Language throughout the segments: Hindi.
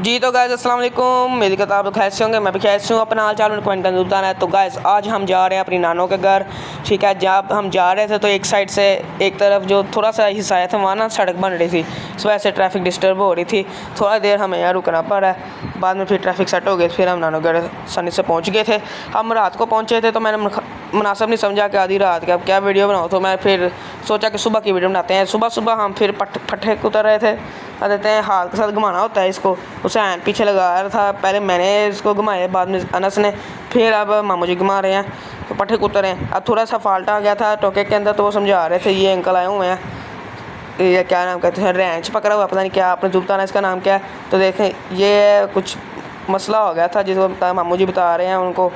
जी तो गाइस अस्सलाम वालेकुम, मेरी किताब तो खैर से होंगे, मैं भी खैर से हूँ। अपना हाल चाल कमेंट करना बताना है। तो गाइस आज हम जा रहे हैं अपनी नानों के घर, ठीक है। जब हम जा रहे थे तो एक साइड से एक तरफ जो थोड़ा सा हिस्सा आया था वहाँ ना सड़क बन रही थी, इस वजह से ट्रैफिक डिस्टर्ब हो रही थी। थोड़ा देर हमें यहाँ रुकना पड़ा है, बाद में फिर ट्रैफिक सेट हो गई, फिर हम नानों घर आसानी से पहुँच गए थे। हम रात को पहुँचे थे तो मैंने मुनासिब नहीं समझा कि आधी रात के अब क्या वीडियो बनाओ, तो मैं फिर सोचा कि सुबह की वीडियो बनाते हैं। सुबह सुबह हम फिर पट्टे उतर रहे थे, कहते हैं हाथ के साथ घुमाना होता है इसको, उसे हैंड पीछे लगा रहा था। पहले मैंने इसको घुमाया, बाद में अनस ने, फिर अब मामू जी घुमा रहे हैं। तो पट्टे उतर रहे हैं। अब थोड़ा सा फॉल्ट आ गया था टोके के अंदर, तो वो समझा रहे थे, ये अंकल आए हुए हैं, ये क्या नाम कहते हैं, रेंच पकड़ा हुआ, पता नहीं क्या, आपने जो बताना इसका नाम क्या है। तो देखें ये कुछ मसला हो गया था जिसको मामू जी बता रहे हैं उनको,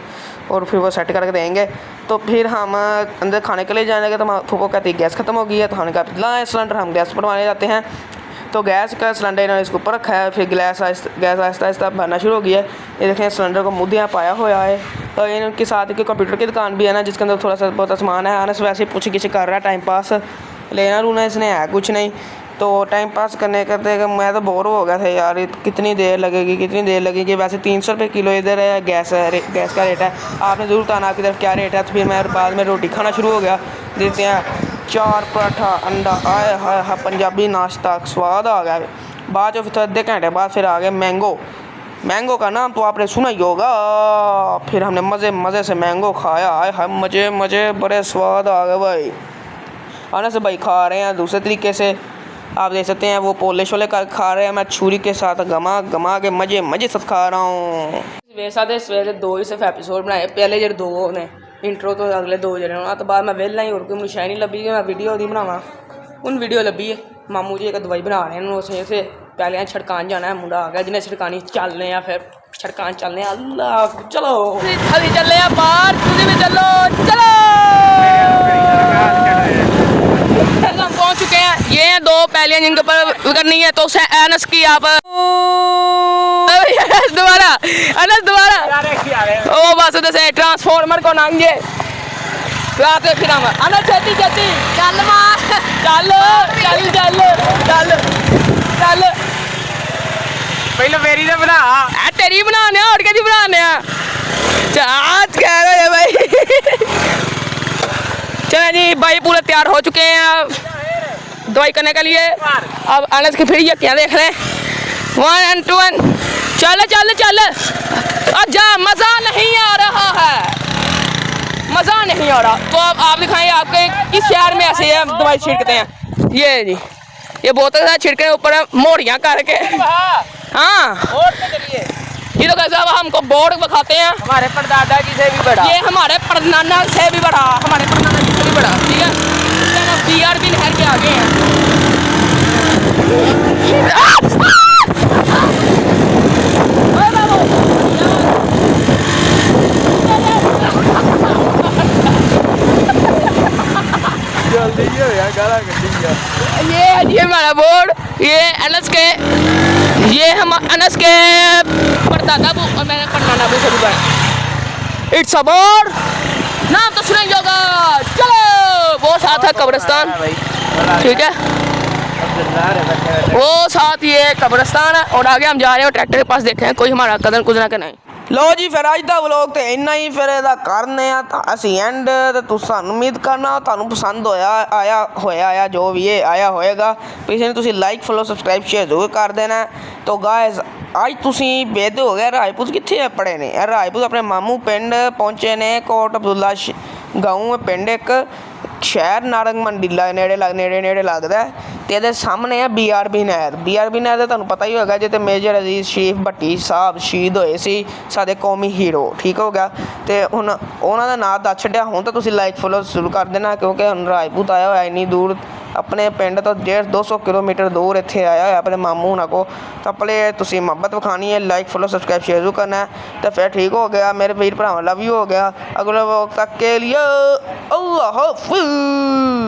और फिर वो सेट करके देंगे। तो फिर हम अंदर खाने के लिए जाने लगे, तो फूफो कहती है गैस ख़त्म हो गई है, तो हमने कहा लाएँ सिलेंडर, हम गैस बनवाने जाते हैं। तो गैस का सिलेंडर इन्होंने इसके ऊपर रखा है, फिर गैस आहिस्ता आहिस्ता भरना शुरू हो गया है। ये देखें सिलेंडर को मुद्दे पाया हुआ है। तो इनके साथ एक कंप्यूटर की दुकान भी है ना, जिसके अंदर थोड़ा सा बहुत सामान है। अनस वैसे पूछ गिछ कर रहा है, टाइम पास लेना लूना इसने है कुछ नहीं। तो टाइम पास करने करते मैं तो बोर हो गया था यार, कितनी देर लगेगी। वैसे 300 रुपये किलो इधर है गैस का रेट है। आपने ज़रूर बताना आपकी तरफ क्या रेट है। तो फिर मैं बाद में रोटी खाना शुरू हो गया। देखते हैं 4 पराठा अंडा, आए हाय पंजाबी नाश्ता स्वाद आ गया। बाद जो फिर आधे घंटे बाद फिर आ गए मैंगो का नाम तो आपने सुना ही होगा। फिर हमने मज़े से मैंगो खाया, आए हाय मज़े बड़े स्वाद आ गए भाई। अनस भाई खा रहे हैं दूसरे तरीके से, आप देख सकते हैं वो पोले शोले कर खा रहे हैं, मैं छुरी के साथ गमा के मज़े से खा रहा हूँ। सवेरे 2 ही सिर्फ एपिसोड बनाए, पहले जो 2 ने इंट्रो तो अगले 2 जने होना, तो बाद मैं वेला ही और कोई मुझे नहीं लभी कि मैं वीडियो दी बनावा। उन वीडियो लभी है मामू जी एक दवाई बना रहे हैं उसे से पहले छिड़कान जाना है, मुंडा आ गया जिन्हें छिड़कानी चलने हैं, फिर छिड़कान चलने अल्लाह चलो अभी चल रहे बाहर, तुझे भी चलो हम पहुंच चुके हैं। ये हैं 2 पहलियां जिनके ऊपर करनी है, तो उसे अनस की आप दोबारा ओ बस उसे ट्रांसफॉर्मर को नांगे फिर हम अनस छेती चल पहले मेरी ना बना तेरी बनाने और क्या बनाने आज कह रहे हैं भाई। चलो जी भाई पूरे तैयार हो चुके हैं दवाई करने के लिए। अब अनस की फिर ये क्या देख रहे हैं, 1 and 2 चल अच्छा मज़ा नहीं आ रहा। तो अब आप दिखाएंगे आपके किस शहर में ऐसे है दवाई छिड़कते हैं। ये जी ये बोतल से छिड़के ऊपर मोड़ियाँ करके, हाँ ये तो कैसे अब हमको बोर्ड दिखाते हैं, हमारे परदादा की से भी बड़ा, ये हमारे परनाना से भी बड़ा, हमारे परनाना की से भी बड़ा, ठीक है। BRB नहर के आगे हैं। ये हमारा बोर्ड, ये अनस के परदादा और मैंने परनाना से भी बड़ा। इट्स अ बोर्ड, नाम तो सुनेंगे होगा। चलो वो साथ है कब्रिस्तान, ठीक है, वो साथ ये कब्रिस्तान है, और आगे हम जा रहे हैं ट्रैक्टर के पास, देखें कोई हमारा कदम गुजरा के नहीं। लो जी फिर अज का व्लॉग तो इन्ना ही, फिर ਇਹਦਾ करने असी एंड तो तुम उम्मीद करना ਤੁਹਾਨੂੰ पसंद आया जो भी ये आया होएगा। पिछले तुम लाइक फॉलो सब्सक्राइब शेयर जरूर कर देना। तो गाइस अज तुम बेद हो गए राजपूत कितने पड़े ने, राजपूत अपने मामू पिंड पहुँचे ने, कोट अब्दुल्ला गाँव पिंड एक शहर नारंग मंडी नेड़े लगता है। तो ये सामने है BRB नहर तो तुहानू पता ही होगा, जिते मेजर अजीज शरीफ भट्टी साहब शहीद होए सी, साडे कौमी हीरो, ठीक हो गया। तो हुण उन्हां दा नाम दस छड्डिया, हुण तो तुसीं लाइक फॉलो शुरू कर देना, क्योंकि हुण राजपूत आया होया इन्नी दूर अपने पिंड तो 150-200 किलोमीटर दूर इत्थे आया होया अपने मामू हुणां को। तो अपने तुसीं मुहब्बत विखानी है, लाइक फॉलो सब्सक्राइब शेयर जरूर करना है। तो फिर ठीक हो गया मेरे वीर भरावां, लव यू हो गया। अगले वक्त तक के लिए अल्लाह हाफ़िज़।